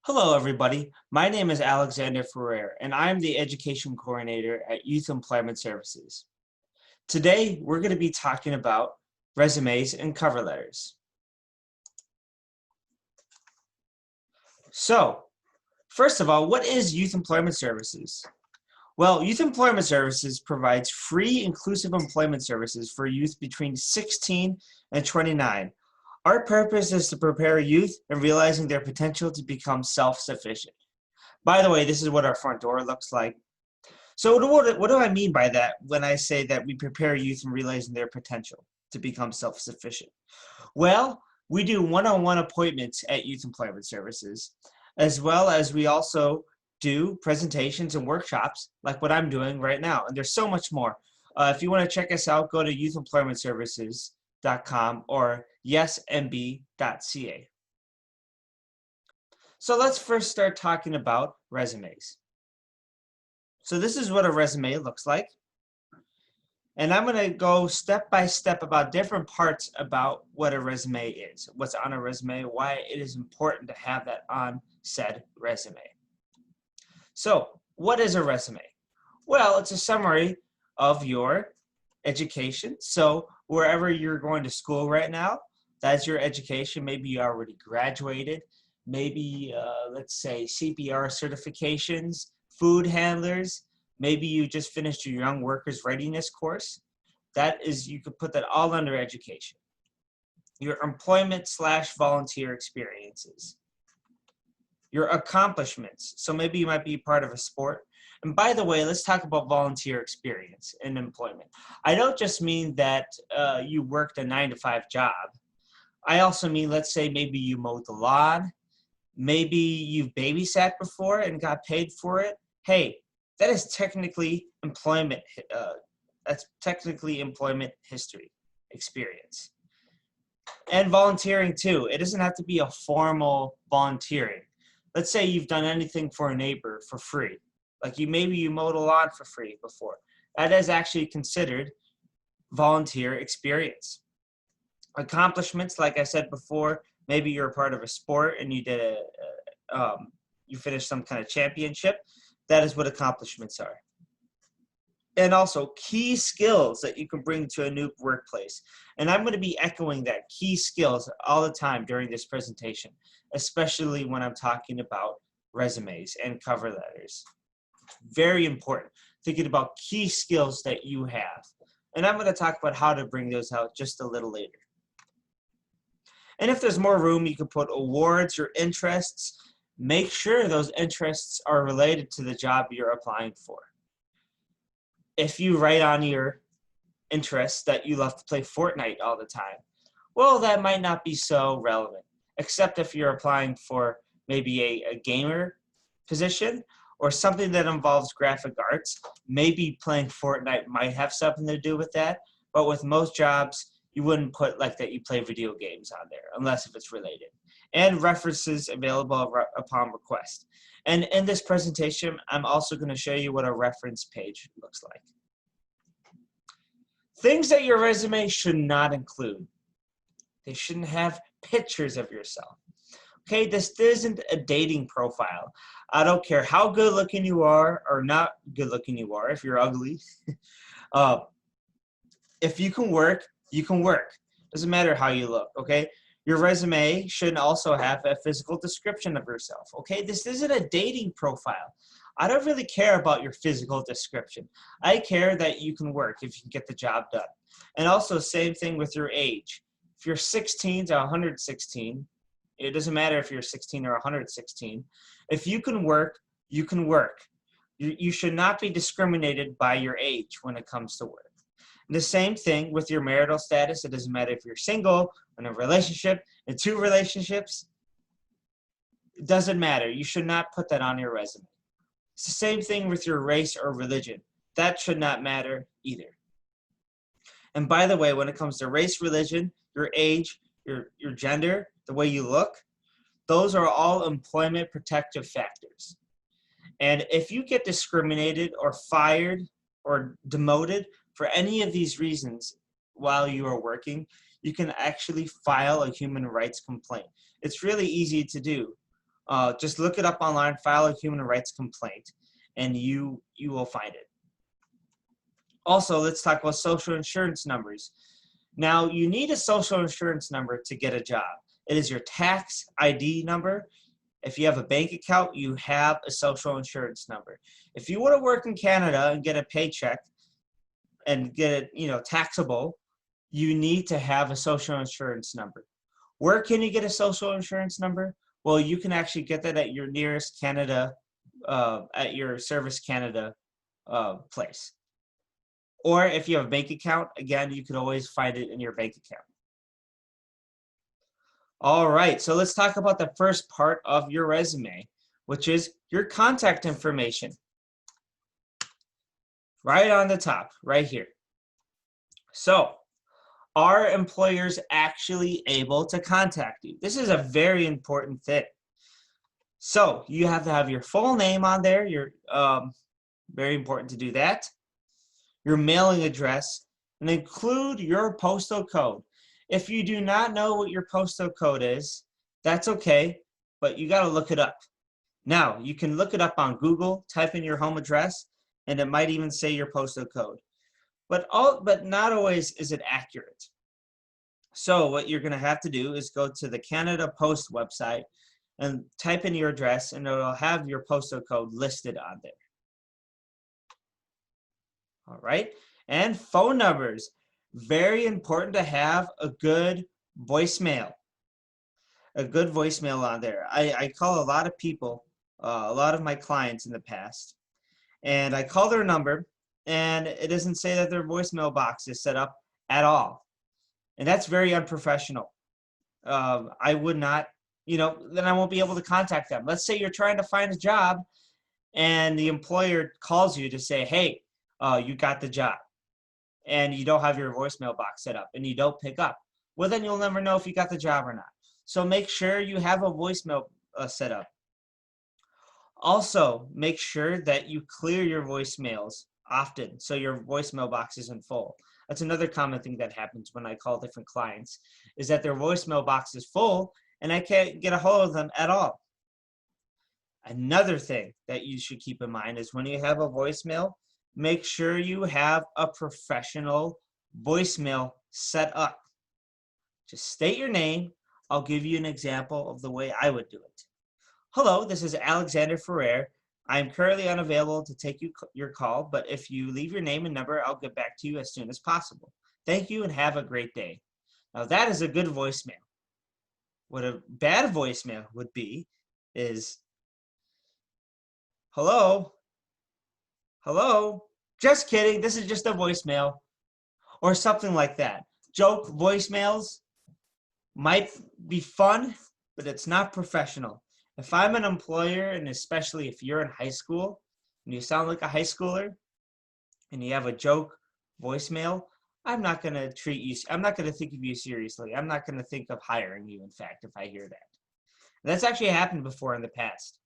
Hello, everybody. My name is Alexander Ferrer, and I'm the Education Coordinator at Youth Employment Services. Today, we're going to be talking about resumes and cover letters. So, first of all, what is Youth Employment Services? Well, Youth Employment Services provides free inclusive employment services for youth between 16 and 29. Our purpose is to prepare youth in realizing their potential to become self-sufficient. By the way, this is what our front door looks like. So what do I mean by that when I say that we prepare youth in realizing their potential to become self-sufficient? Well, we do one-on-one appointments at Youth Employment Services, as well as we also do presentations and workshops like what I'm doing right now. And there's so much more. If you want to check us out, go to youthemploymentservices.com or yesmb.ca. So let's first start talking about resumes. So this is what a resume looks like. And I'm going to go step by step about different parts about what a resume is, what's on a resume, why it is important to have that on said resume. So what is a resume? Well, it's a summary of your education. So wherever you're going to school right now, that's your education. Maybe you already graduated. Maybe, let's say, CPR certifications, food handlers. Maybe you just finished your Young Workers Readiness course. That is, you could put that all under education. Your employment/volunteer experiences. Your accomplishments. So maybe you might be part of a sport. And by the way, let's talk about volunteer experience in employment. I don't just mean that you worked a 9-to-5 job. I also mean, let's say maybe you mowed the lawn. Maybe you've babysat before and got paid for it. Hey, that is technically employment. That's technically employment history experience. And volunteering too. It doesn't have to be a formal volunteering. Let's say you've done anything for a neighbor for free. Like maybe you mowed a lawn for free before. That is actually considered volunteer experience. Accomplishments, like I said before, maybe you're a part of a sport and you did you finished some kind of championship. That is what accomplishments are. And also key skills that you can bring to a new workplace. And I'm going to be echoing that key skills all the time during this presentation, especially when I'm talking about resumes and cover letters. Very important, thinking about key skills that you have. And I'm going to talk about how to bring those out just a little later. And if there's more room, you can put awards or interests. Make sure those interests are related to the job you're applying for. If you write on your interests that you love to play Fortnite all the time, well, that might not be so relevant, except if you're applying for maybe a gamer position or something that involves graphic arts. Maybe playing Fortnite might have something to do with that, but with most jobs, you wouldn't put like that you play video games on there, unless if it's related. And references available upon request. And in this presentation, I'm also going to show you what a reference page looks like. Things that your resume should not include. They shouldn't have pictures of yourself. Okay, this isn't a dating profile. I don't care how good looking you are or not good looking you are, if you're ugly. If you can work, you can work. Doesn't matter how you look, okay? Your resume should also have a physical description of yourself, okay? This isn't a dating profile. I don't really care about your physical description. I care that you can work if you can get the job done. And also, same thing with your age. If you're 16 to 116, it doesn't matter if you're 16 or 116. If you can work, you can work. You should not be discriminated by your age when it comes to work. And the same thing with your marital status. It doesn't matter if you're single, in a relationship, in 2 relationships. It doesn't matter. You should not put that on your resume. It's the same thing with your race or religion. That should not matter either. And by the way, when it comes to race, religion, your age, your gender, the way you look, those are all employment protective factors. And if you get discriminated or fired or demoted for any of these reasons while you are working, you can actually file a human rights complaint. It's really easy to do. Just look it up online, file a human rights complaint, and you will find it. Also, let's talk about social insurance numbers. Now, you need a social insurance number to get a job. It is your tax ID number. If you have a bank account, you have a social insurance number. If you want to work in Canada and get a paycheck and get it, taxable, you need to have a social insurance number. Where can you get a social insurance number? Well, you can actually get that at your nearest Canada, at your Service Canada place. Or if you have a bank account, again, you can always find it in your bank account. All right, so let's talk about the first part of your resume, which is your contact information. Right on the top, right here. So, are employers actually able to contact you? This is a very important thing. So, you have to have your full name on there. Very important to do that. Your mailing address, and include your postal code. If you do not know what your postal code is, that's okay, but you got to look it up. Now, you can look it up on Google, type in your home address, and it might even say your postal code. But not always is it accurate. So what you're going to have to do is go to the Canada Post website and type in your address, and it'll have your postal code listed on there. All right, and phone numbers. Very important to have a good voicemail. A good voicemail on there. I call a lot of people, a lot of my clients in the past, and I call their number, and it doesn't say that their voicemail box is set up at all. And that's very unprofessional. I would not, then I won't be able to contact them. Let's say you're trying to find a job, and the employer calls you to say, hey, you got the job, and you don't have your voicemail box set up, and you don't pick up. Well, then you'll never know if you got the job or not. So make sure you have a voicemail set up. Also, make sure that you clear your voicemails often so your voicemail box isn't full. That's another common thing that happens when I call different clients, is that their voicemail box is full and I can't get a hold of them at all. Another thing that you should keep in mind is when you have a voicemail, make sure you have a professional voicemail set up. Just state your name. I'll give you an example of the way I would do it. Hello, this is Alexander Ferrer. I'm currently unavailable to take your call, but if you leave your name and number, I'll get back to you as soon as possible. Thank you and have a great day. Now that is a good voicemail. What a bad voicemail would be is, hello, just kidding, this is just a voicemail, or something like that. Joke voicemails might be fun, but it's not professional. If I'm an employer, and especially if you're in high school and you sound like a high schooler and you have a joke voicemail, I'm not going to think of you seriously. I'm not going to think of hiring you, in fact, if I hear that. That's actually happened before in the past.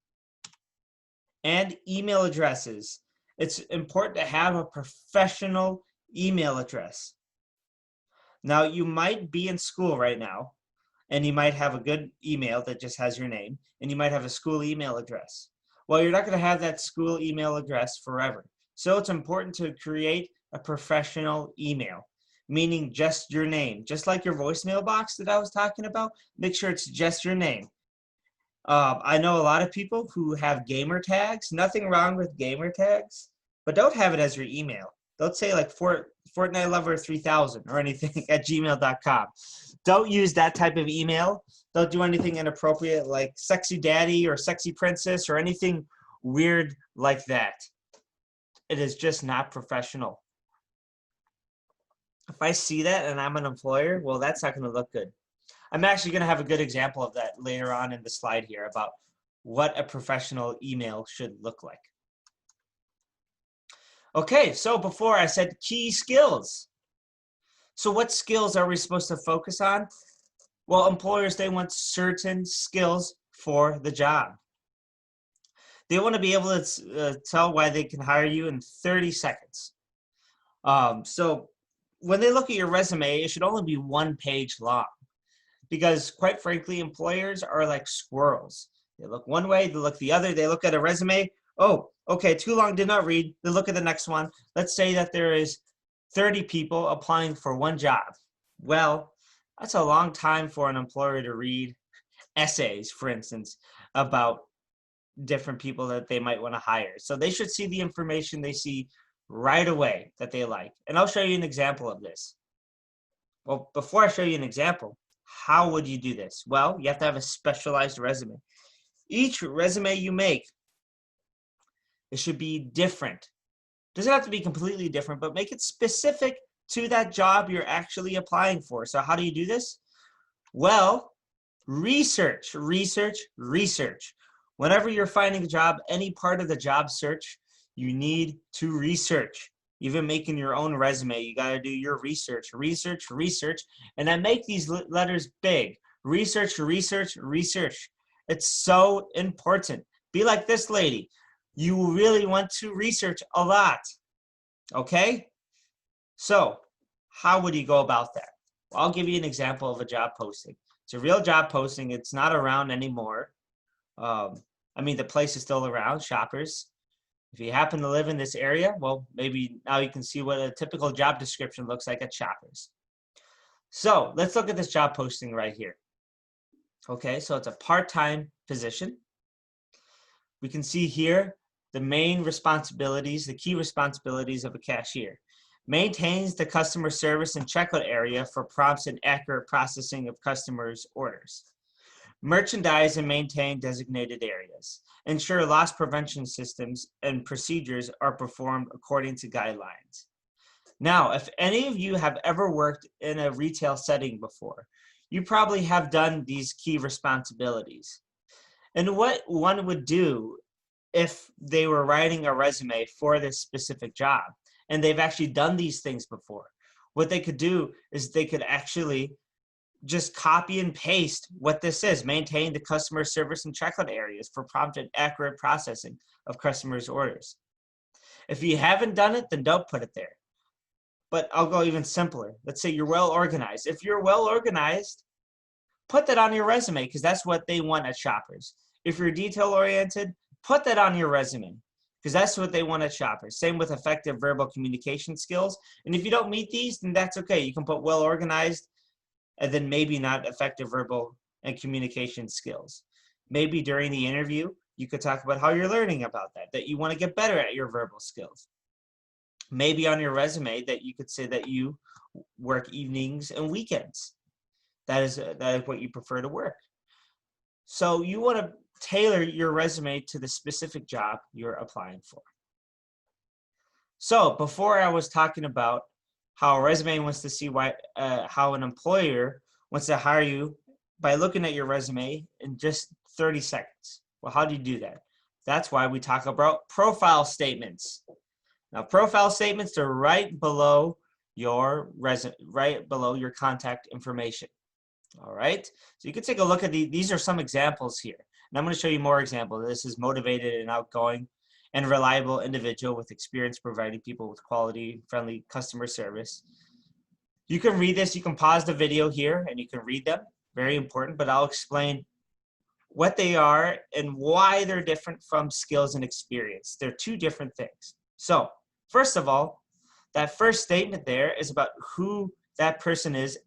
And email addresses. It's important to have a professional email address. Now, you might be in school right now, and you might have a good email that just has your name, and you might have a school email address. Well, you're not going to have that school email address forever. So it's important to create a professional email, meaning just your name. Just like your voicemail box that I was talking about, make sure it's just your name. I know a lot of people who have gamer tags. Nothing wrong with gamer tags, but don't have it as your email. Don't say like Fortnite Lover 3000 or anything at gmail.com. Don't use that type of email. Don't do anything inappropriate like sexy daddy or sexy princess or anything weird like that. It is just not professional. If I see that and I'm an employer, well, that's not going to look good. I'm actually going to have a good example of that later on in the slide here about what a professional email should look like. Okay, so before I said key skills. So what skills are we supposed to focus on? Well, employers, they want certain skills for the job. They want to be able to tell why they can hire you in 30 seconds. So when they look at your resume, it should only be 1 page long. Because quite frankly, employers are like squirrels. They look one way, they look the other, they look at a resume. Oh, okay, too long, did not read. They look at the next one. Let's say that there is 30 people applying for one job. Well, that's a long time for an employer to read essays, for instance, about different people that they might want to hire. So they should see the information they see right away that they like. And I'll show you an example of this. Well, before I show you an example, how would you do this? Well, you have to have a specialized resume. Each resume you make, it should be different. Doesn't have to be completely different, but make it specific to that job you're actually applying for. So how do you do this? Well, research, research, research. Whenever you're finding a job, any part of the job search, you need to research. Even making your own resume, you got to do your research, research, research, and then make these letters big. Research, research, research. It's so important. Be like this lady. You really want to research a lot, okay? So how would you go about that? Well, I'll give you an example of a job posting. It's a real job posting. It's not around anymore. I mean, the place is still around, Shoppers. If you happen to live in this area, well, maybe now you can see what a typical job description looks like at Shoppers. So let's look at this job posting right here. Okay, so it's a part-time position. We can see here the main responsibilities, the key responsibilities of a cashier. Maintains the customer service and checkout area for prompts and accurate processing of customers' orders. Merchandise and maintain designated areas. Ensure loss prevention systems and procedures are performed according to guidelines. Now, if any of you have ever worked in a retail setting before, you probably have done these key responsibilities. And what one would do if they were writing a resume for this specific job, and they've actually done these things before, what they could do is they could actually just copy and paste what this is. Maintain the customer service and checkout areas for prompt and accurate processing of customers' orders. If you haven't done it, then don't put it there. But I'll go even simpler. Let's say you're well organized. If you're well organized, put that on your resume because that's what they want at Shoppers. If you're detail oriented, put that on your resume because that's what they want at Shoppers. Same with effective verbal communication skills. And if you don't meet these, then that's okay. You can put well organized and then maybe not effective verbal and communication skills. Maybe during the interview, you could talk about how you're learning about that you want to get better at your verbal skills. Maybe on your resume that you could say that you work evenings and weekends. That is what you prefer to work. So you want to tailor your resume to the specific job you're applying for. So before I was talking about how a resume wants to see how an employer wants to hire you by looking at your resume in just 30 seconds. Well, how do you do that? That's why we talk about profile statements. Now, profile statements are right below your contact information. All right, so you can take a look at these are some examples here. And I'm going to show you more examples. This is motivated and outgoing and reliable individual with experience providing people with quality, friendly customer service. You can read this. You can pause the video here and you can read them. Very important, but I'll explain what they are and why they're different from skills and experience. They're two different things. So first of all, that first statement there is about who that person is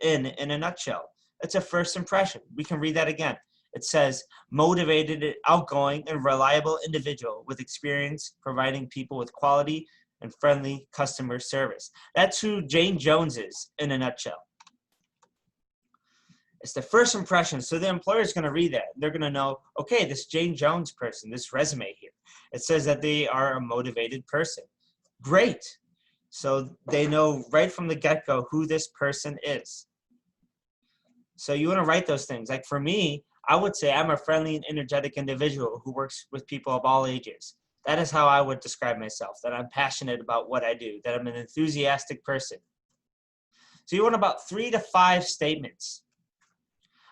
in a nutshell. It's a first impression. We can read that again. It says motivated, outgoing, and reliable individual with experience providing people with quality and friendly customer service. That's who Jane Jones is in a nutshell. It's the first impression. So the employer is going to read that. They're going to know, okay, this Jane Jones person, this resume here, it says that they are a motivated person. Great. So they know right from the get-go who this person is. So you want to write those things. Like for me, I would say I'm a friendly and energetic individual who works with people of all ages. That is how I would describe myself, that I'm passionate about what I do, that I'm an enthusiastic person. So you want about 3 to 5 statements.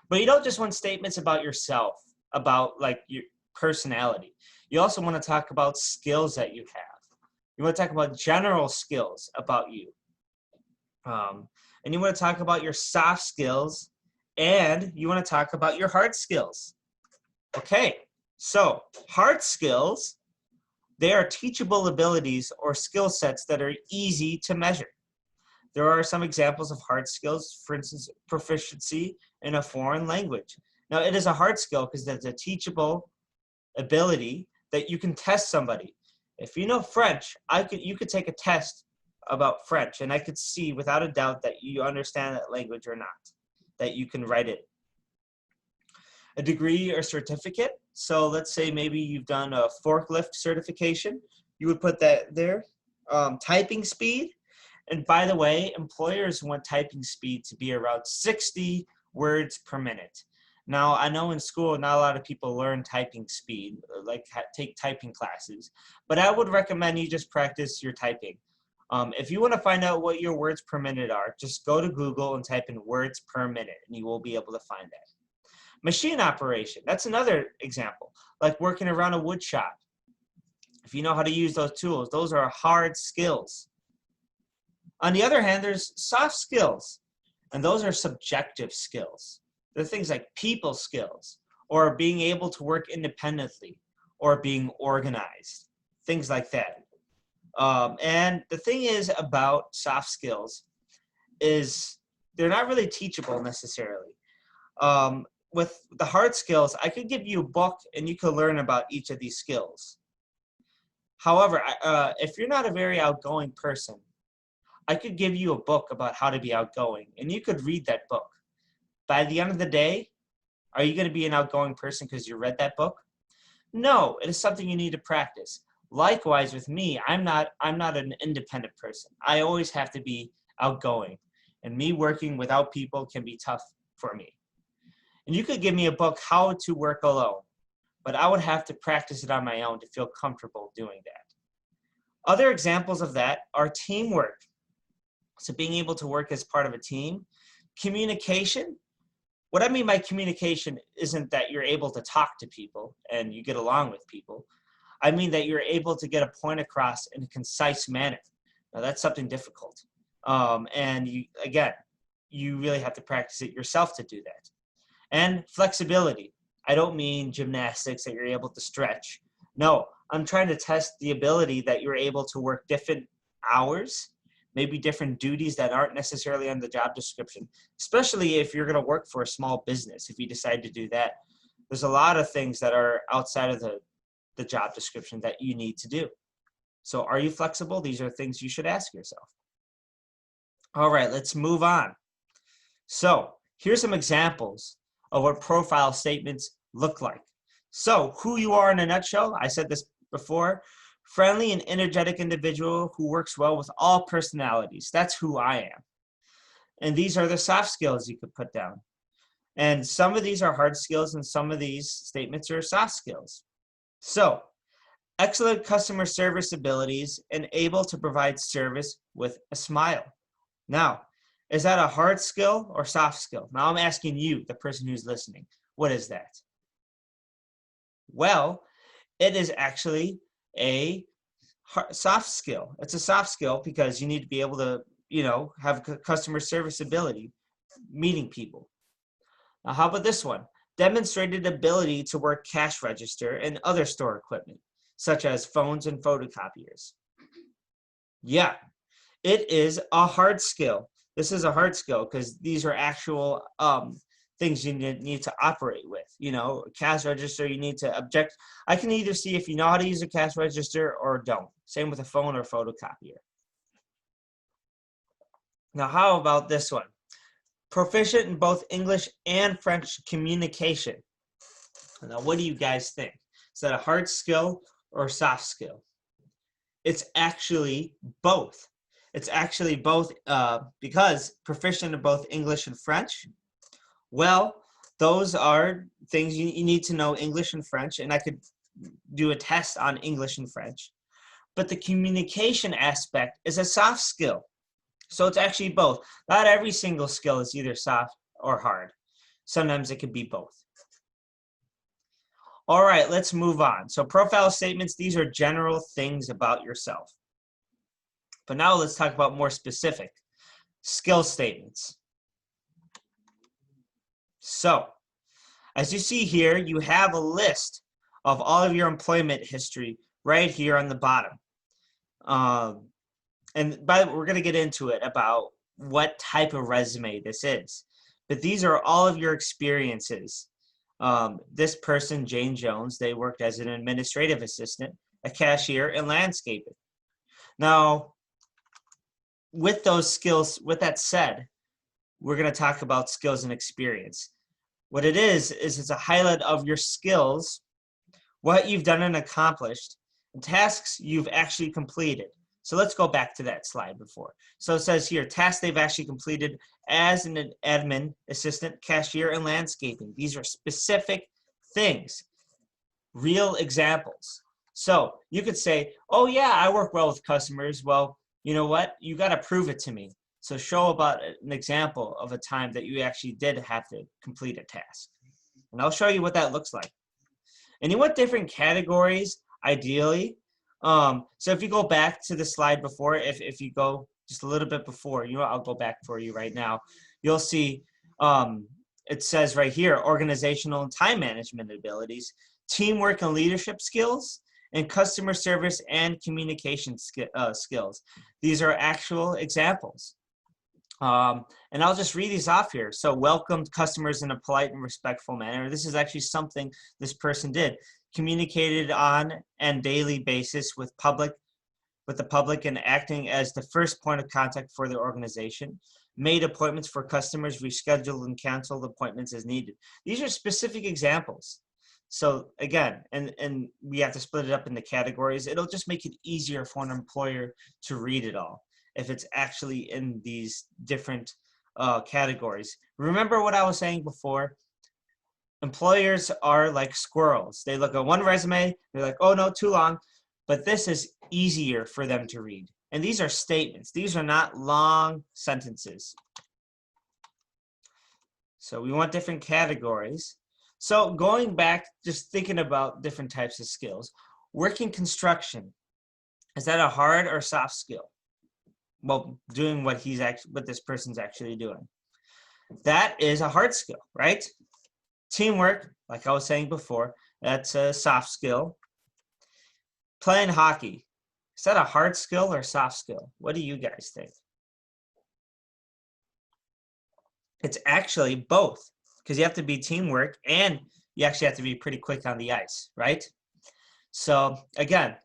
But you don't just want statements about yourself, about like your personality. You also want to talk about skills that you have. You want to talk about general skills about you. And you want to talk about your soft skills, and you want to talk about your hard skills. Okay, so hard skills, they are teachable abilities or skill sets that are easy to measure. There are some examples of hard skills, for instance, proficiency in a foreign language. Now, it is a hard skill because it's a teachable ability that you can test somebody. If you know French, you could take a test about French, and I could see without a doubt that you understand that language or not, that you can write it. A degree or certificate. So let's say maybe you've done a forklift certification. You would put that there. Typing speed. And by the way, employers want typing speed to be around 60 words per minute. Now, I know in school, not a lot of people learn typing speed, like take typing classes, but I would recommend you just practice your typing. If you want to find out what your words per minute are, just go to Google and type in words per minute, and you will be able to find that. Machine operation, that's another example, like working around a wood shop. If you know how to use those tools, those are hard skills. On the other hand, there's soft skills, and those are subjective skills. They're things like people skills, or being able to work independently, or being organized, things like that. And the thing is about soft skills is they're not really teachable necessarily. With the hard skills, I could give you a book and you could learn about each of these skills. However, if you're not a very outgoing person, I could give you a book about how to be outgoing, and you could read that book. By the end of the day, are you going to be an outgoing person because you read that book? No, it is something you need to practice. Likewise with me, I'm not an independent person. I always have to be outgoing, and me working without people can be tough for me. And you could give me a book, How to Work Alone, but I would have to practice it on my own to feel comfortable doing that. Other examples of that are teamwork. So being able to work as part of a team. Communication. What I mean by communication isn't that you're able to talk to people and you get along with people. I mean that you're able to get a point across in a concise manner. Now that's something difficult. And you really have to practice it yourself to do that. And flexibility. I don't mean gymnastics that you're able to stretch. No, I'm trying to test the ability that you're able to work different hours, maybe different duties that aren't necessarily on the job description, especially if you're going to work for a small business. If you decide to do that, there's a lot of things that are outside of the job description that you need to do. So are you flexible? These are things you should ask yourself. All right, let's move on. So here's some examples of what profile statements look like. So who you are in a nutshell, I said this before, friendly and energetic individual who works well with all personalities. That's who I am. And these are the soft skills you could put down. And some of these are hard skills and some of these statements are soft skills. So, excellent customer service abilities and able to provide service with a smile. Now, is that a hard skill or soft skill? Now I'm asking you, the person who's listening, what is that? Well, it is actually a soft skill. It's a soft skill because you need to be able to, have customer service ability, meeting people. Now, how about this one? Demonstrated ability to work cash register and other store equipment, such as phones and photocopiers. Yeah, it is a hard skill. This is a hard skill because these are actual things you need to operate with. Cash register, you need to object. I can either see if you know how to use a cash register or don't. Same with a phone or photocopier. Now, how about this one? Proficient in both English and French communication. Now, what do you guys think? Is that a hard skill or a soft skill? It's actually both. It's actually both because proficient in both English and French. Well, those are things you need to know English and French, and I could do a test on English and French. But the communication aspect is a soft skill. So it's actually both. Not every single skill is either soft or hard. Sometimes it could be both. All right, let's move on. So profile statements, these are general things about yourself. But now let's talk about more specific skill statements. So As you see here, you have a list of all of your employment history right here on the bottom. And we're going to get into it about what type of resume this is. But these are all of your experiences. This person, Jane Jones, they worked as an administrative assistant, a cashier, and landscaping. Now, with those skills, with that said, we're going to talk about skills and experience. What it is it's a highlight of your skills, what you've done and accomplished, and tasks you've actually completed. So let's go back to that slide before. So it says here, tasks they've actually completed as an admin, assistant, cashier, and landscaping. These are specific things, real examples. So you could say, oh yeah, I work well with customers. Well, you know what? You got to prove it to me. So show about an example of a time that you actually did have to complete a task. And I'll show you what that looks like. And you want different categories, ideally. So if you go back to the slide before, if you go just a little bit before, I'll go back for you right now. You'll see it says right here, organizational and time management abilities, teamwork and leadership skills, and customer service and communication skills. These are actual examples. And I'll just read these off here. So welcomed customers in a polite and respectful manner. This is actually something this person did. Communicated on and daily basis with the public and acting as the first point of contact for the organization. Made appointments for customers, rescheduled and canceled appointments as needed. These are specific examples. So again, and we have to split it up into categories. It'll just make it easier for an employer to read it all if it's actually in these different categories. Remember what I was saying before? Employers are like squirrels. They look at one resume, they're like, oh no, too long. But this is easier for them to read. And these are statements. These are not long sentences. So we want different categories. So going back, just thinking about different types of skills. Working construction, is that a hard or soft skill? Well, doing what this person's actually doing. That is a hard skill, right? Teamwork, like I was saying before, that's a soft skill. Playing hockey, is that a hard skill or soft skill? What do you guys think? It's actually both, because you have to be teamwork and you actually have to be pretty quick on the ice, right? So again,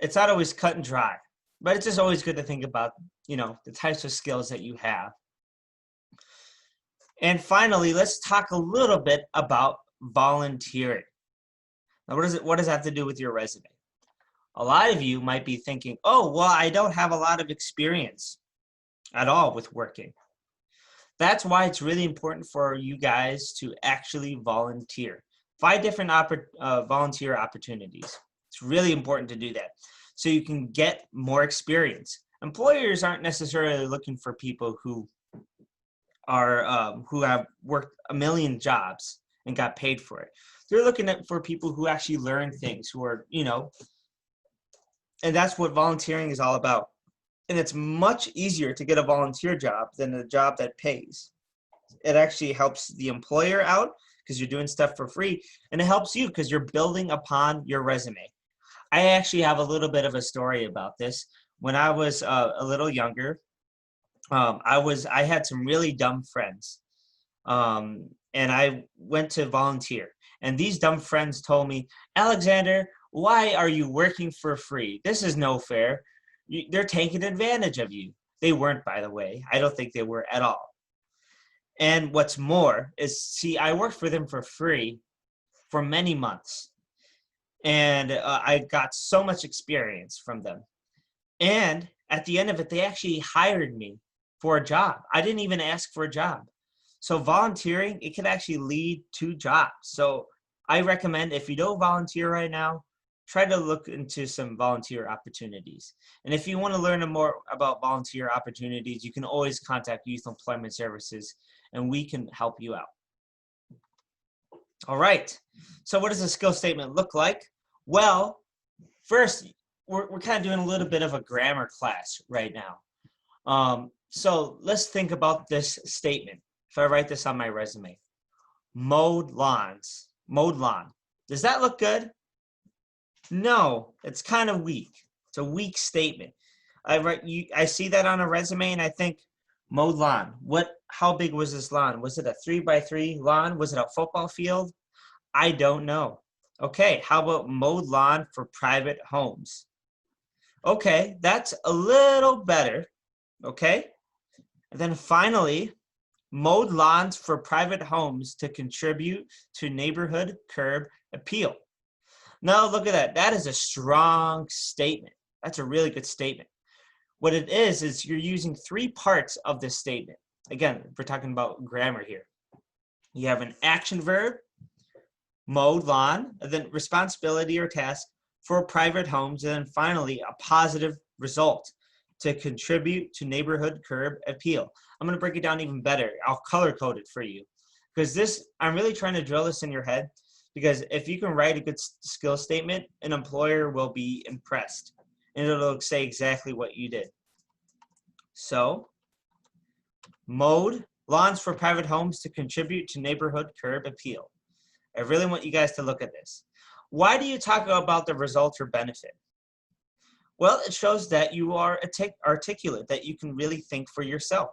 it's not always cut and dry, but it's just always good to think about, the types of skills that you have. And finally, let's talk a little bit about volunteering. Now, what does that have to do with your resume? A lot of you might be thinking, oh, well, I don't have a lot of experience at all with working. That's why it's really important for you guys to actually volunteer. 5 different volunteer opportunities. It's really important to do that so you can get more experience. Employers aren't necessarily looking for people who have worked a million jobs and got paid for it. They're looking for people who actually learn things, who are, and that's what volunteering is all about. And it's much easier to get a volunteer job than a job that pays. It actually helps the employer out because you're doing stuff for free, and it helps you because you're building upon your resume. I actually have a little bit of a story about this. When I was a little younger, I had some really dumb friends, and I went to volunteer. And these dumb friends told me, Alexander, why are you working for free? This is no fair. They're taking advantage of you. They weren't, by the way. I don't think they were at all. And what's more is, see, I worked for them for free for many months. And I got so much experience from them. And at the end of it, they actually hired me for a job. I didn't even ask for a job. So volunteering, it can actually lead to jobs. So I recommend, if you don't volunteer right now, try to look into some volunteer opportunities. And if you want to learn more about volunteer opportunities, you can always contact Youth Employment Services, and we can help you out. All right. So what does a skill statement look like? Well, first, we're kind of doing a little bit of a grammar class right now. So let's think about this statement. If I write this on my resume, Mowed lawns. Mowed lawn. Does that look good? No, it's kind of weak. It's a weak statement. I see that on a resume and I think mowed lawn. How big was this lawn? Was it a 3x3 lawn? Was it a football field? I don't know. Okay, how about mowed lawn for private homes? Okay, that's a little better. Okay. And then finally, mowed lawns for private homes to contribute to neighborhood curb appeal. Now look at that. That is a strong statement. That's a really good statement. What it is you're using three parts of this statement. Again, we're talking about grammar here. You have an action verb, mowed lawn, and then responsibility or task for private homes, and then finally a positive result to contribute to neighborhood curb appeal. I'm going to break it down even better. I'll color code it for you because I'm really trying to drill this in your head, because if you can write a good skill statement, an employer will be impressed and it'll say exactly what you did. So, mowed lawns for private homes to contribute to neighborhood curb appeal. I really want you guys to look at this. Why do you talk about the result or benefit? Well, it shows that you are articulate, that you can really think for yourself.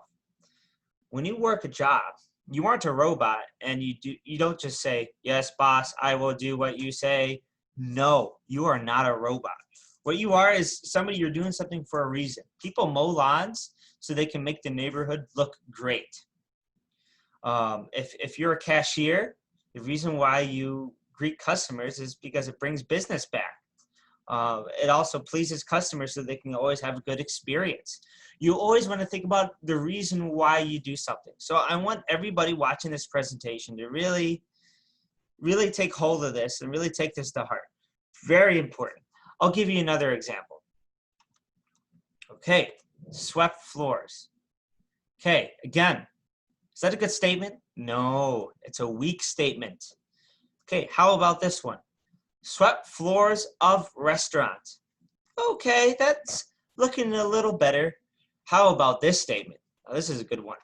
When you work a job, you aren't a robot and you don't just say, yes, boss, I will do what you say. No, you are not a robot. What you are is somebody, you're doing something for a reason. People mow lawns so they can make the neighborhood look great. If you're a cashier, the reason why you greet customers is because it brings business back. It also pleases customers so they can always have a good experience. You always want to think about the reason why you do something. So I want everybody watching this presentation to really, really take hold of this and really take this to heart. Very important. I'll give you another example. Okay, swept floors. Okay, again, is that a good statement? No, it's a weak statement. Okay, how about this one? Swept floors of restaurants. Okay, that's looking a little better. How about this statement? Now, this is a good one.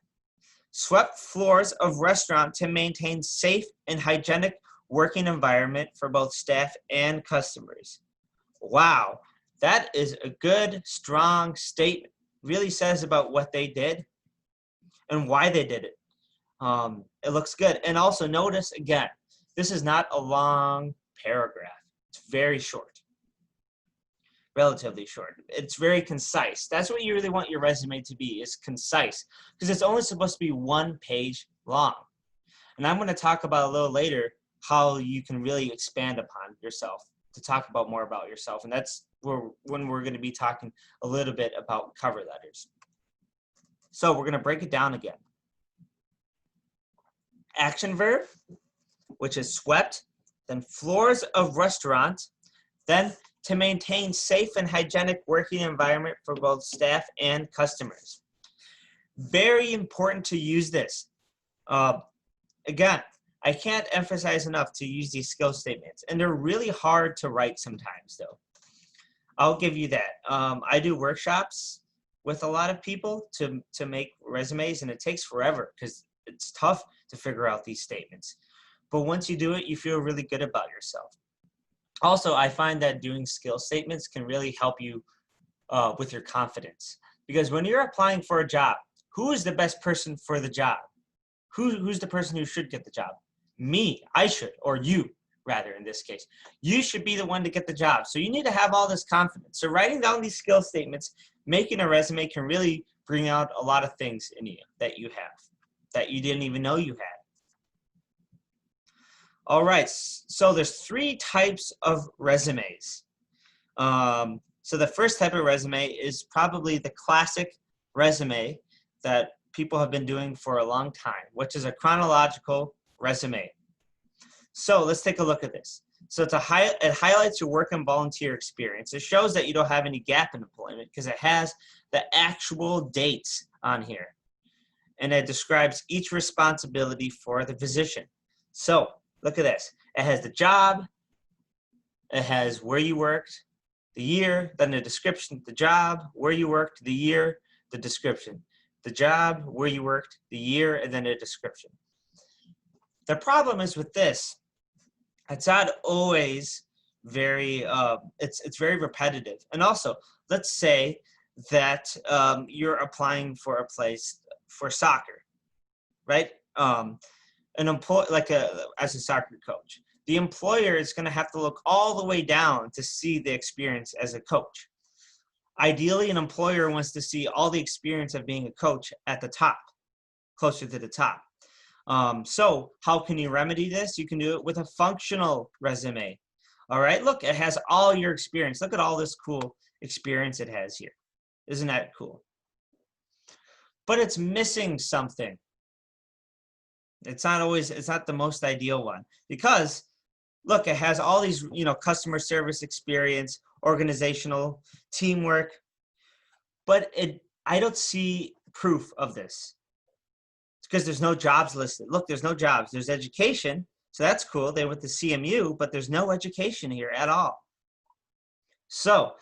Swept floors of restaurant to maintain safe and hygienic working environment for both staff and customers. Wow, that is a good, strong statement. Really says about what they did and why they did it. It looks good. And also notice, again, this is not a long paragraph. It's very short, relatively short. It's very concise. That's what you really want your resume to be, is concise, because it's only supposed to be 1 page long. And I'm going to talk about a little later how you can really expand upon yourself, to talk about more about yourself. And that's when we're going to be talking a little bit about cover letters. So we're going to break it down again. Action verb, which is swept, then floors of restaurant, then to maintain safe and hygienic working environment for both staff and customers. Very important to use this. Again, I can't emphasize enough to use these skill statements, and they're really hard to write sometimes, though. I'll give you that. I do workshops with a lot of people to make resumes, and it takes forever because it's tough to figure out these statements. But once you do it, you feel really good about yourself. Also, I find that doing skill statements can really help you with your confidence. Because when you're applying for a job, who is the best person for the job? Who's the person who should get the job? Me, I should, or you, rather, in this case. You should be the one to get the job. So you need to have all this confidence. So writing down these skill statements, making a resume can really bring out a lot of things in you that you have, that you didn't even know you had. All right, so there's 3 types of resumes. So the first type of resume is probably the classic resume that people have been doing for a long time, which is a chronological resume. So let's take a look at this. So it highlights your work and volunteer experience. It shows that you don't have any gap in employment because it has the actual dates on here. And it describes each responsibility for the position. So look at this. It has the job, it has where you worked, the year, then the description, the job, where you worked, the year, the description. The job, where you worked, the year, and then a description. The problem is with this, it's not always very, it's very repetitive. And also, let's say that you're applying for a place for soccer, right? An employee, like as a soccer coach, the employer is going to have to look all the way down to see the experience as a coach. Ideally, an employer wants to see all the experience of being a coach at the top, closer to the top. So how can you remedy this? You can do it with a functional resume. All right, look, it has all your experience. Look at all this cool experience it has here. Isn't that cool? But it's missing something. It's not the most ideal one, because look, it has all these, customer service experience, organizational, teamwork, but I don't see proof of this. It's because there's no jobs listed. Look, there's no jobs. There's education, so that's cool. They went to CMU, but there's no education here at all. So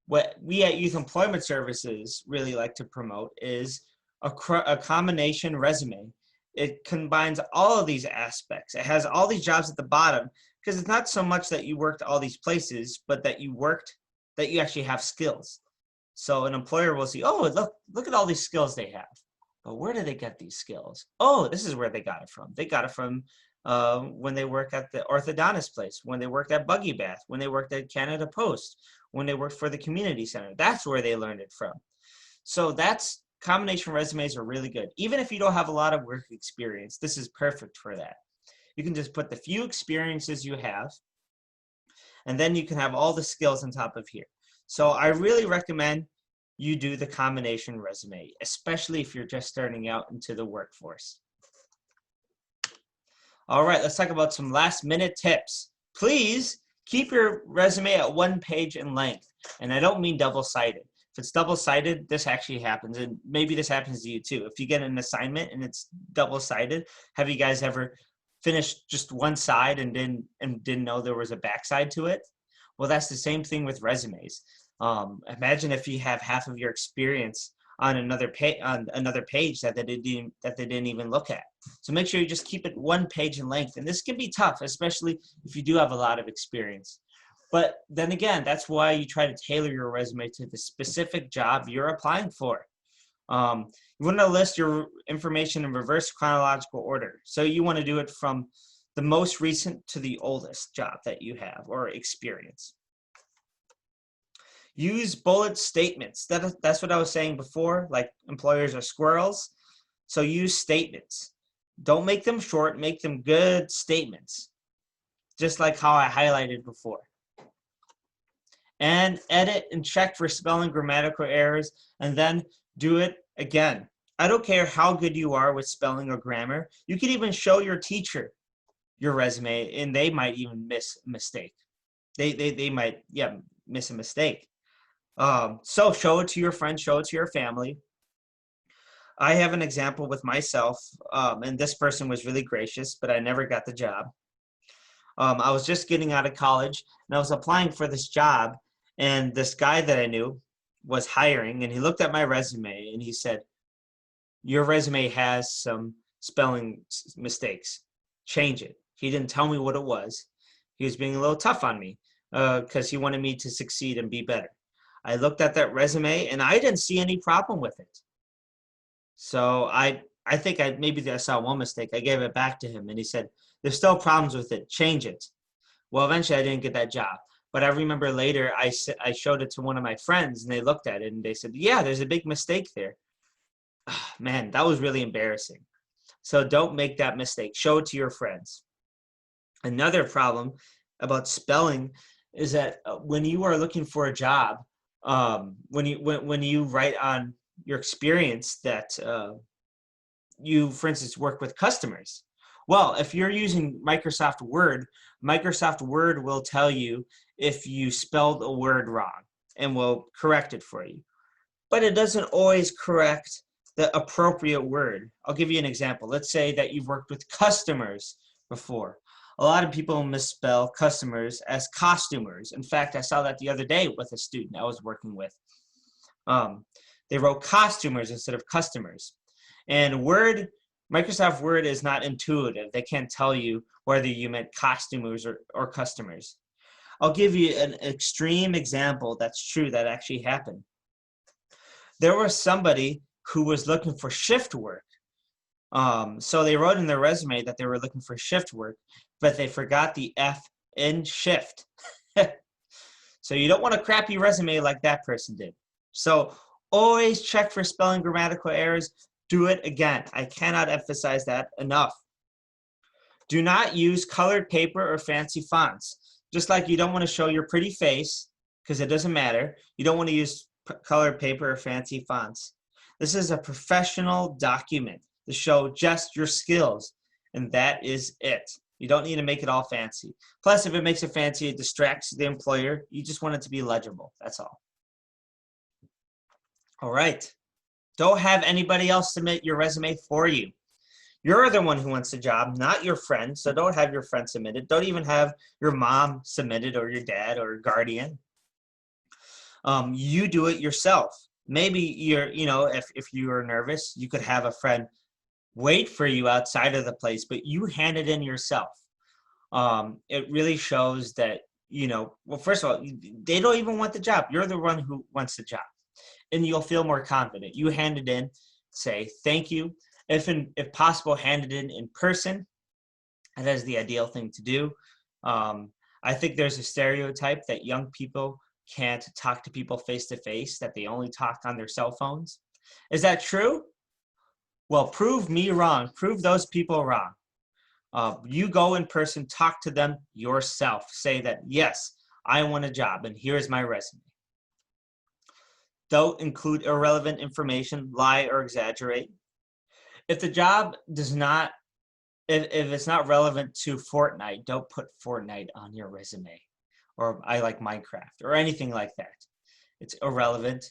what we at Youth Employment Services really like to promote is a combination resume. It combines all of these aspects. It has all these jobs at the bottom, because it's not so much that you worked all these places, but that you actually have skills. So an employer will see, oh, look at all these skills they have. But where did they get these skills? Oh, this is where they got it from. They got it from when they work at the orthodontist place, when they worked at Buggy Bath, when they worked at Canada Post, when they worked for the community center. That's where they learned it from. So combination resumes are really good. Even if you don't have a lot of work experience, this is perfect for that. You can just put the few experiences you have, and then you can have all the skills on top of here. So I really recommend you do the combination resume, especially if you're just starting out into the workforce. All right, let's talk about some last minute tips. Please keep your resume at 1 page in length. And I don't mean double-sided. If it's double-sided, this actually happens, and maybe this happens to you too. If you get an assignment and it's double-sided, have you guys ever finished just one side and didn't know there was a backside to it? Well, that's the same thing with resumes. Imagine if you have half of your experience on another page that they didn't even look at. So make sure you just keep it 1 page in length, and this can be tough, especially if you do have a lot of experience. But then again, that's why you try to tailor your resume to the specific job you're applying for. You want to list your information in reverse chronological order. So you want to do it from the most recent to the oldest job that you have or experience. Use bullet statements. That's what I was saying before, like employers are squirrels. So use statements. Don't make them short, make them good statements. Just like how I highlighted before. And edit and check for spelling, grammatical errors, and then do it again. I don't care how good you are with spelling or grammar. You can even show your teacher your resume, and they might even miss a mistake. They might miss a mistake. So show it to your friends, show it to your family. I have an example with myself, and this person was really gracious, but I never got the job. I was just getting out of college, and I was applying for this job, and this guy that I knew was hiring, and he looked at my resume, and he said, your resume has some spelling mistakes. Change it. He didn't tell me what it was. He was being a little tough on me because he wanted me to succeed and be better. I looked at that resume, and I didn't see any problem with it. So I think maybe I saw one mistake. I gave it back to him, and he said, there's still problems with it. Change it. Well, eventually I didn't get that job. But I remember later I showed it to one of my friends, and they looked at it, and they said, yeah, there's a big mistake there. Man, that was really embarrassing. So don't make that mistake. Show it to your friends. Another problem about spelling is that when you are looking for a job, when you write on your experience that you, for instance, work with customers. Well, if you're using Microsoft Word will tell you if you spelled a word wrong and will correct it for you. But it doesn't always correct the appropriate word. I'll give you an example. Let's say that you've worked with customers before. A lot of people misspell customers as costumers. In fact, I saw that the other day with a student I was working with. They wrote costumers instead of customers. And Word Microsoft Word is not intuitive. They can't tell you whether you meant customers or customers. I'll give you an extreme example that's true that actually happened. There was somebody who was looking for shift work. So they wrote in their resume that they were looking for shift work, but they forgot the F in shift. So you don't want a crappy resume like that person did. So always check for spelling, grammatical errors. Do it again. I cannot emphasize that enough. Do not use colored paper or fancy fonts. Just like you don't want to show your pretty face, because it doesn't matter. You don't want to use colored paper or fancy fonts. This is a professional document to show just your skills, and that is it. You don't need to make it all fancy. Plus, if it makes it fancy, it distracts the employer. You just want it to be legible. That's all. All right. Don't have anybody else submit your resume for you. You're the one who wants the job, not your friend. So don't have your friend submit it. Don't even have your mom submit it, or your dad or guardian. You do it yourself. Maybe if you are nervous, you could have a friend wait for you outside of the place, but you hand it in yourself. It really shows that, well, first of all, they don't even want the job. You're the one who wants the job, and you'll feel more confident. You hand it in, say thank you. If possible, hand it in person. That is the ideal thing to do. I think there's a stereotype that young people can't talk to people face to face, that they only talk on their cell phones. Is that true? Well, prove me wrong. Prove those people wrong. You go in person, talk to them yourself. Say that, yes, I want a job, and here's my resume. Don't include irrelevant information, lie, or exaggerate. If the job does not, if it's not relevant to Fortnite, don't put Fortnite on your resume, or I like Minecraft, or anything like that. It's irrelevant.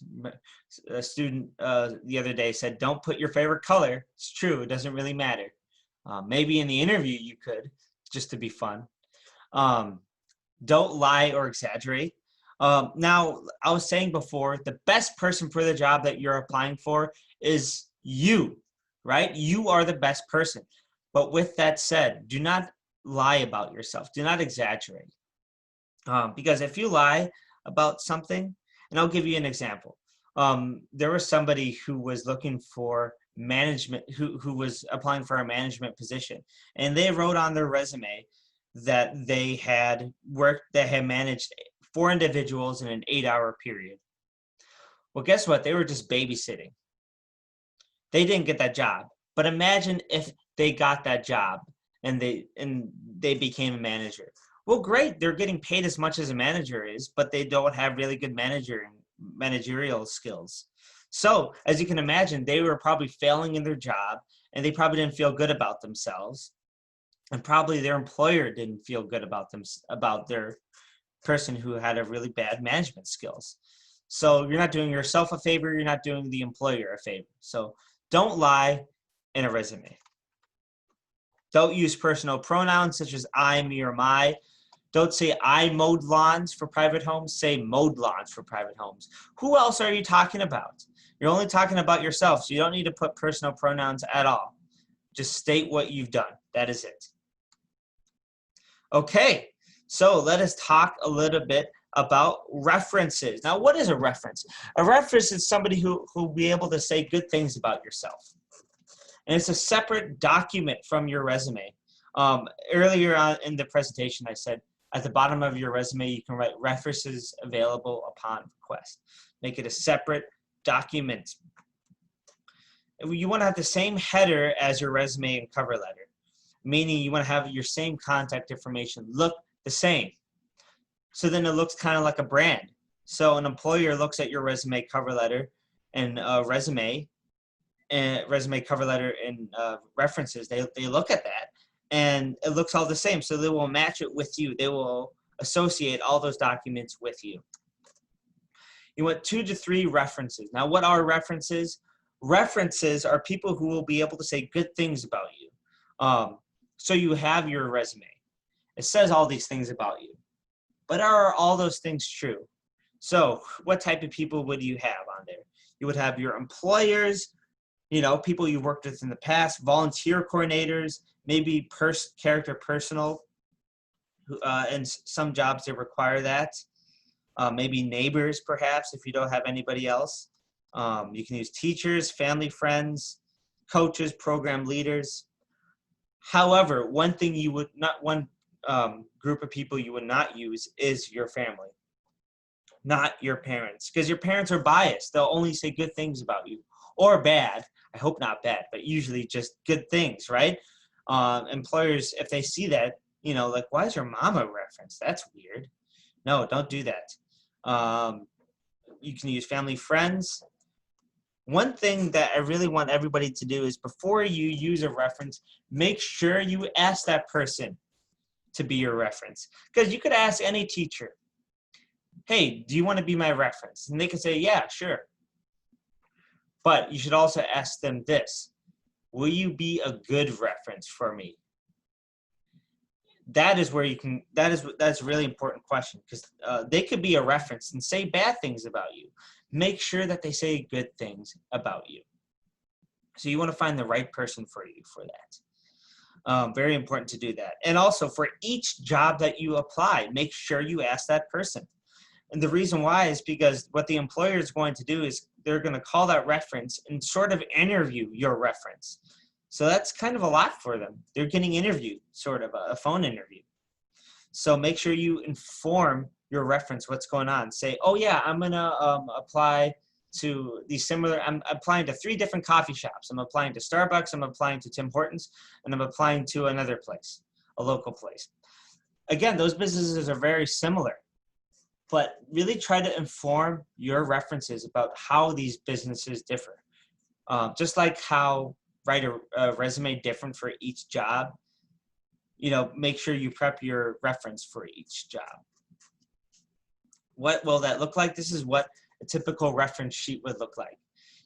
A student the other day said, don't put your favorite color. It's true, it doesn't really matter. Maybe in the interview you could, just to be fun. Don't lie or exaggerate. Now, I was saying before, the best person for the job that you're applying for is you, right? You are the best person. But with that said, do not lie about yourself. Do not exaggerate. Because if you lie about something, and I'll give you an example. There was somebody who was looking for management, who was applying for a management position, and they wrote on their resume that they had managed 4 individuals in an 8-hour period. Well, guess what? They were just babysitting. They didn't get that job. But imagine if they got that job and they became a manager. Well, great. They're getting paid as much as a manager is, but they don't have really good managerial skills. So, as you can imagine, they were probably failing in their job, and they probably didn't feel good about themselves. And probably their employer didn't feel good about their person who had a really bad management skills. So you're not doing yourself a favor, you're not doing the employer a favor. So don't lie in a resume. Don't use personal pronouns such as I, me, or my. Don't say I mowed lawns for private homes. Say mowed lawns for private homes. Who else are you talking about? You're only talking about yourself, so you don't need to put personal pronouns at all. Just state what you've done. That is it. Okay, so let us talk a little bit about references. Now, what is a reference? A reference is somebody who will be able to say good things about yourself. And it's a separate document from your resume. Earlier on in the presentation, I said at the bottom of your resume, you can write references available upon request. Make it a separate document. You want to have the same header as your resume and cover letter, meaning you want to have your same contact information look the same. So then it looks kind of like a brand. So an employer looks at your resume, cover letter, and resume, cover letter, and references. They look at that, and it looks all the same. So they will match it with you. They will associate all those documents with you. You want 2 to 3 references. Now, what are references? References are people who will be able to say good things about you. So you have your resume. It says all these things about you. But are all those things true? So what type of people would you have on there? You would have your employers, You know, people you worked with in the past, volunteer coordinators, maybe character personal, and some jobs they require that. Maybe neighbors, perhaps, if you don't have anybody else. You can use teachers, family, friends, coaches, program leaders. However, one thing you would not, one group of people you would not use is your family, not your parents, because your parents are biased. They'll only say good things about you, or bad. I hope not bad, but usually just good things, right? Employers, if they see that, you know, like, why is your mama referenced? That's weird. No, don't do that. You can use family, friends. One thing that I really want everybody to do is before you use a reference, make sure you ask that person to be your reference. Because you could ask any teacher, hey, do you want to be my reference? And they could say, yeah, sure. But you should also ask them this: will you be a good reference for me? That is where you can, that's a really important question, because they could be a reference and say bad things about you. Make sure that they say good things about you. So you want to find the right person for you for that. Very important to do that. And also for each job that you apply, make sure you ask that person. And the reason why is because what the employer is going to do is they're going to call that reference and sort of interview your reference. So that's kind of a lot for them. They're getting interviewed, sort of a phone interview. So make sure you inform your reference what's going on. Say, oh yeah, I'm going to apply to these similar, I'm applying to 3 different coffee shops. I'm applying to Starbucks, I'm applying to Tim Hortons, and I'm applying to another place, a local place. Again, those businesses are very similar, but really try to inform your references about how these businesses differ. Just like how write a resume different for each job, you know, make sure you prep your reference for each job. What will that look like? This is what a typical reference sheet would look like.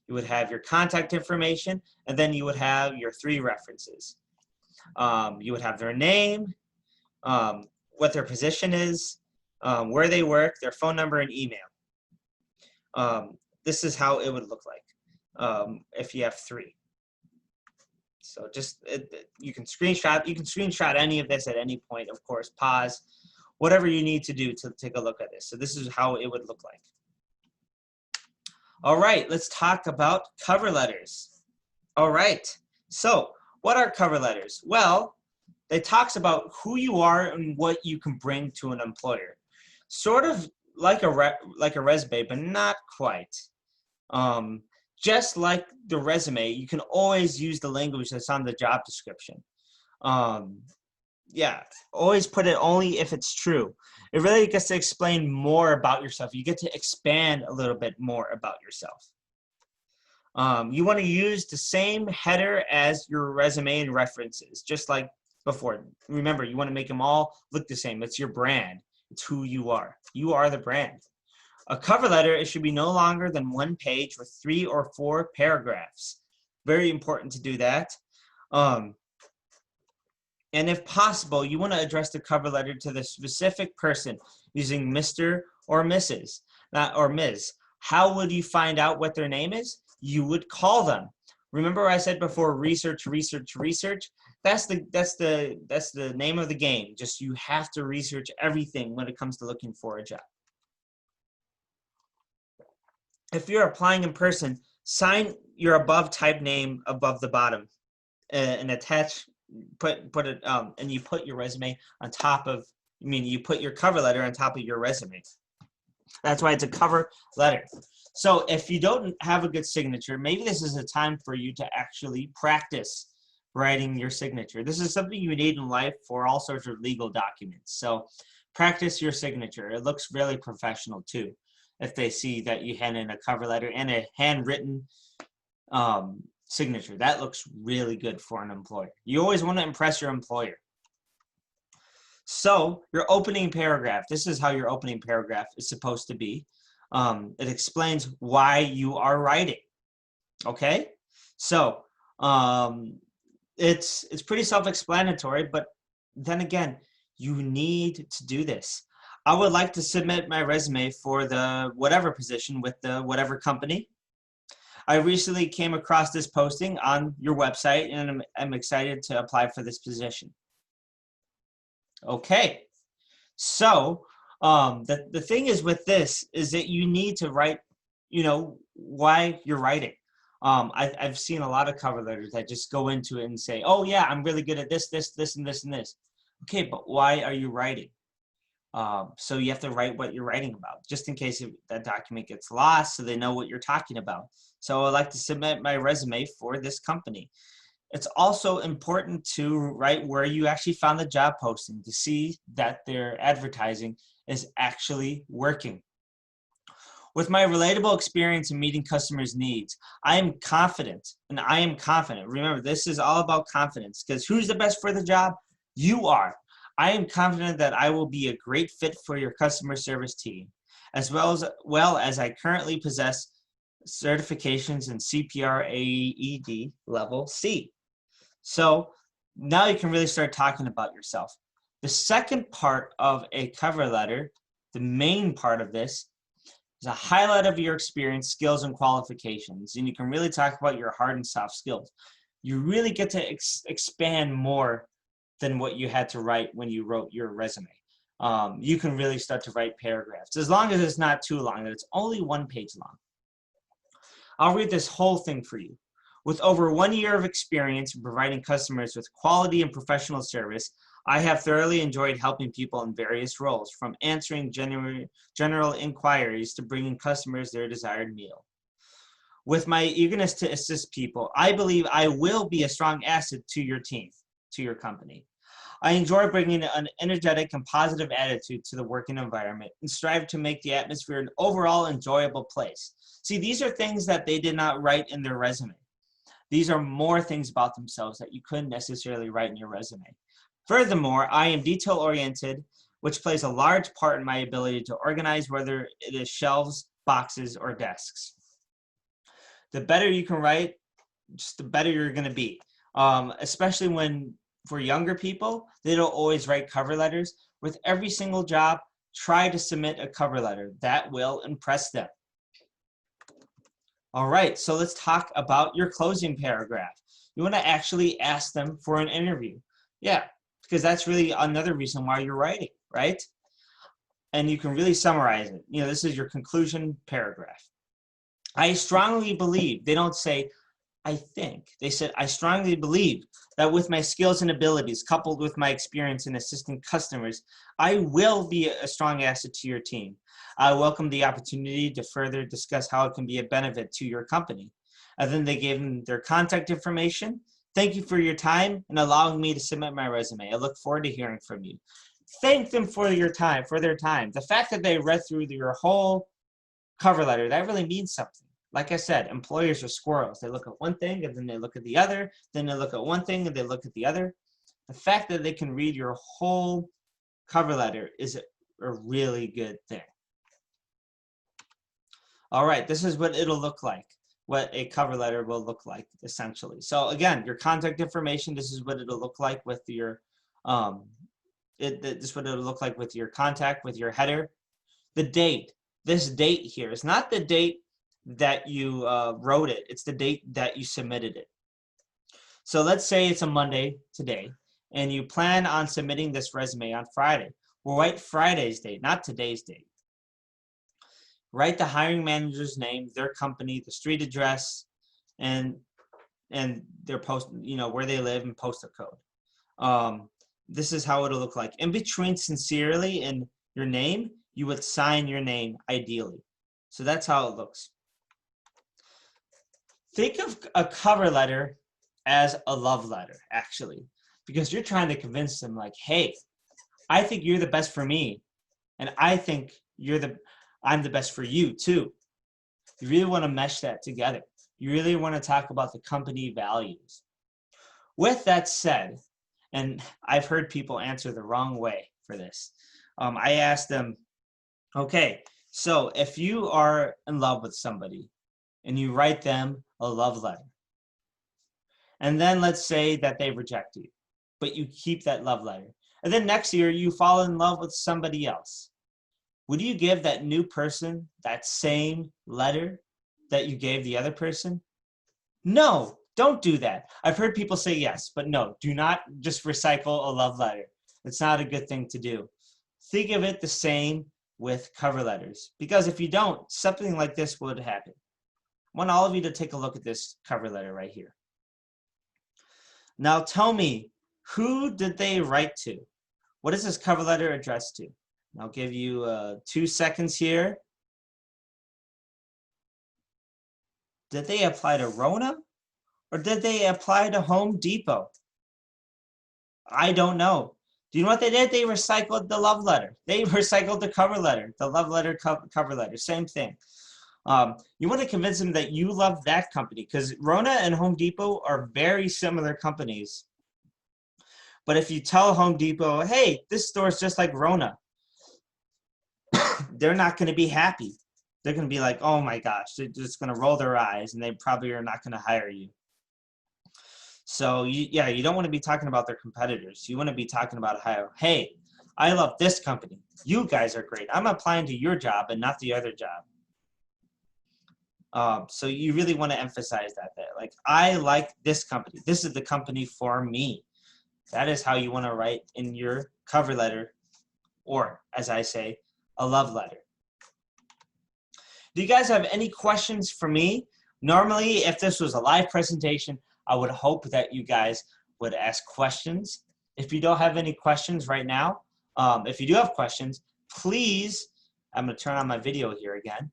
You would have your contact information, and then you would have your 3 references. You would have their name, what their position is, where they work, their phone number, and email. This is how it would look like if you have 3. So just you can screenshot any of this at any point. Of course, pause, whatever you need to do to take a look at this. So this is how it would look like. All right, let's talk about cover letters. All right, so what are cover letters? Well, it talks about who you are and what you can bring to an employer. Sort of like a resume, but not quite. Just like the resume, you can always use the language that's on the job description. Yeah, always put it only if it's true. It really gets to explain more about yourself. You get to expand a little bit more about yourself. You want to use the same header as your resume and references, just like before. Remember, you want to make them all look the same. It's your brand. It's who you are. You are the brand. A cover letter, it should be no longer than 1 page with 3 or 4 paragraphs. Very important to do that. And if possible, you want to address the cover letter to the specific person using Mr. or Mrs. Or Ms. How would you find out what their name is? You would call them. Remember I said before, research, research, research? That's the name of the game. Just you have to research everything when it comes to looking for a job. If you're applying in person, sign your above type name above the bottom and attach, put it, and you put your resume on top of, you put your cover letter on top of your resume. That's why it's a cover letter. So if you don't have a good signature, maybe this is a time for you to actually practice writing your signature. This is something you need in life for all sorts of legal documents. So practice your signature. It looks really professional too, if they see that you hand in a cover letter and a handwritten signature. That looks really good for an employer. You always want to impress your employer. So your opening paragraph, this is how your opening paragraph is supposed to be. It explains why you are writing. Okay? So it's pretty self-explanatory, but then again, you need to do this. I would like to submit my resume for the whatever position with the whatever company. I recently came across this posting on your website, and I'm excited to apply for this position. Okay, so the thing is with this is that you need to write, why you're writing. I've seen a lot of cover letters that just go into it and say, oh yeah, I'm really good at this, and this, and this. Okay, but why are you writing? So you have to write what you're writing about, just in case that document gets lost, so they know what you're talking about. So I'd like to submit my resume for this company. It's also important to write where you actually found the job posting to see that their advertising is actually working. With my relatable experience in meeting customers' needs, I am confident, and I am confident. Remember, this is all about confidence, because who's the best for the job? You are. I am confident that I will be a great fit for your customer service team, as well as I currently possess certifications in CPR AED level C. So now you can really start talking about yourself. The second part of a cover letter, the main part of this, is a highlight of your experience, skills, and qualifications. And you can really talk about your hard and soft skills. You really get to expand more than what you had to write when you wrote your resume. You can really start to write paragraphs, as long as it's not too long, that it's only 1 page long. I'll read this whole thing for you. With over 1 year of experience in providing customers with quality and professional service, I have thoroughly enjoyed helping people in various roles, from answering general inquiries to bringing customers their desired meal. With my eagerness to assist people, I believe I will be a strong asset to your team, to your company. I enjoy bringing an energetic and positive attitude to the working environment and strive to make the atmosphere an overall enjoyable place. See, these are things that they did not write in their resume. These are more things about themselves that you couldn't necessarily write in your resume. Furthermore, I am detail-oriented, which plays a large part in my ability to organize, whether it is shelves, boxes, or desks. The better you can write, just the better you're going to be. Especially when, for younger people, they don't always write cover letters. With every single job, try to submit a cover letter. That will impress them. All right, so let's talk about your closing paragraph. You want to actually ask them for an interview. Yeah, because that's really another reason why you're writing, right? And you can really summarize it. This is your conclusion paragraph. I strongly believe, they don't say, I think. They said, I strongly believe that with my skills and abilities, coupled with my experience in assisting customers, I will be a strong asset to your team. I welcome the opportunity to further discuss how it can be a benefit to your company. And then they gave them their contact information. Thank you for your time and allowing me to submit my resume. I look forward to hearing from you. Thank them for their time. The fact that they read through your whole cover letter, that really means something. Like I said, employers are squirrels. They look at one thing and then they look at the other. Then they look at one thing and they look at the other. The fact that they can read your whole cover letter is a really good thing. All right, this is what it'll look like, what a cover letter will look like, essentially. So again, your contact information, this is what it'll look like with your, this is what it'll look like with your contact, with your header. The date, this date here is not the date that you wrote it, it's the date that you submitted it. So let's say it's a Monday today, and you plan on submitting this resume on Friday. We'll write Friday's date, not today's date. Write the hiring manager's name, their company, the street address, and their where they live and postal code. This is how it'll look like. In between sincerely and your name, you would sign your name ideally. So that's how it looks. Think of a cover letter as a love letter, actually, because you're trying to convince them, like, hey, I think you're the best for me, and I think I'm the best for you too. You really want to mesh that together. You really want to talk about the company values. With that said, and I've heard people answer the wrong way for this. I asked them, okay, so if you are in love with somebody and you write them a love letter, and then let's say that they reject you, but you keep that love letter, and then next year you fall in love with somebody else, would you give that new person that same letter that you gave the other person? No, don't do that. I've heard people say yes, but no, do not just recycle a love letter. It's not a good thing to do. Think of it the same with cover letters, because if you don't, something like this would happen. I want all of you to take a look at this cover letter right here. Now tell me, who did they write to? What is this cover letter addressed to? I'll give you 2 seconds here. Did they apply to Rona, or did they apply to Home Depot? I don't know. Do you know what they did? They recycled the love letter. They recycled the cover letter, the love letter cover letter, same thing. You want to convince them that you love that company, because Rona and Home Depot are very similar companies. But if you tell Home Depot, hey, this store is just like Rona, they're not going to be happy. They're going to be like, oh my gosh, they're just going to roll their eyes, and they probably are not going to hire you. So you don't want to be talking about their competitors. You want to be talking about how, hey, I love this company. You guys are great. I'm applying to your job and not the other job. So you really want to emphasize that. Like, I like this company. This is the company for me. That is how you want to write in your cover letter, or, as I say, a love letter. Do you guys have any questions for me? Normally, if this was a live presentation, I would hope that you guys would ask questions. If you don't have any questions right now, if you do have questions, please, I'm going to turn on my video here again.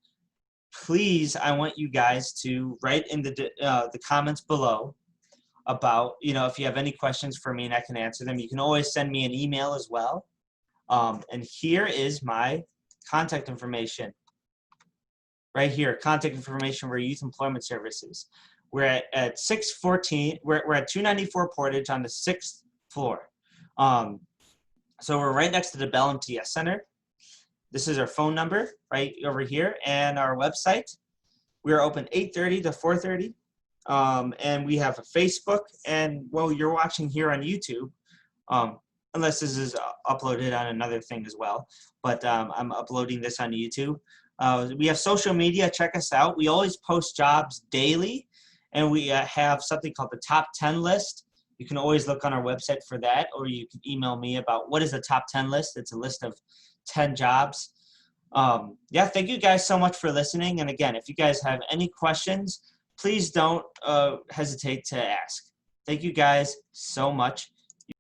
Please, I want you guys to write in the comments below about, if you have any questions for me and I can answer them. You can always send me an email as well. And here is my contact information. Right here, contact information for Youth Employment Services. We're at 614. We're at 294 Portage on the 6th floor. So we're right next to the Bell MTS Center. This is our phone number right over here, and our website. We are open 8:30 to 4:30, and we have a Facebook. And well, you're watching here on YouTube, unless this is uploaded on another thing as well. But I'm uploading this on YouTube. We have social media. Check us out. We always post jobs daily, and we have something called the top 10 list. You can always look on our website for that, or you can email me about what is the top 10 list. It's a list of 10 jobs. Yeah, thank you guys so much for listening. And again, if you guys have any questions, please don't hesitate to ask. Thank you guys so much.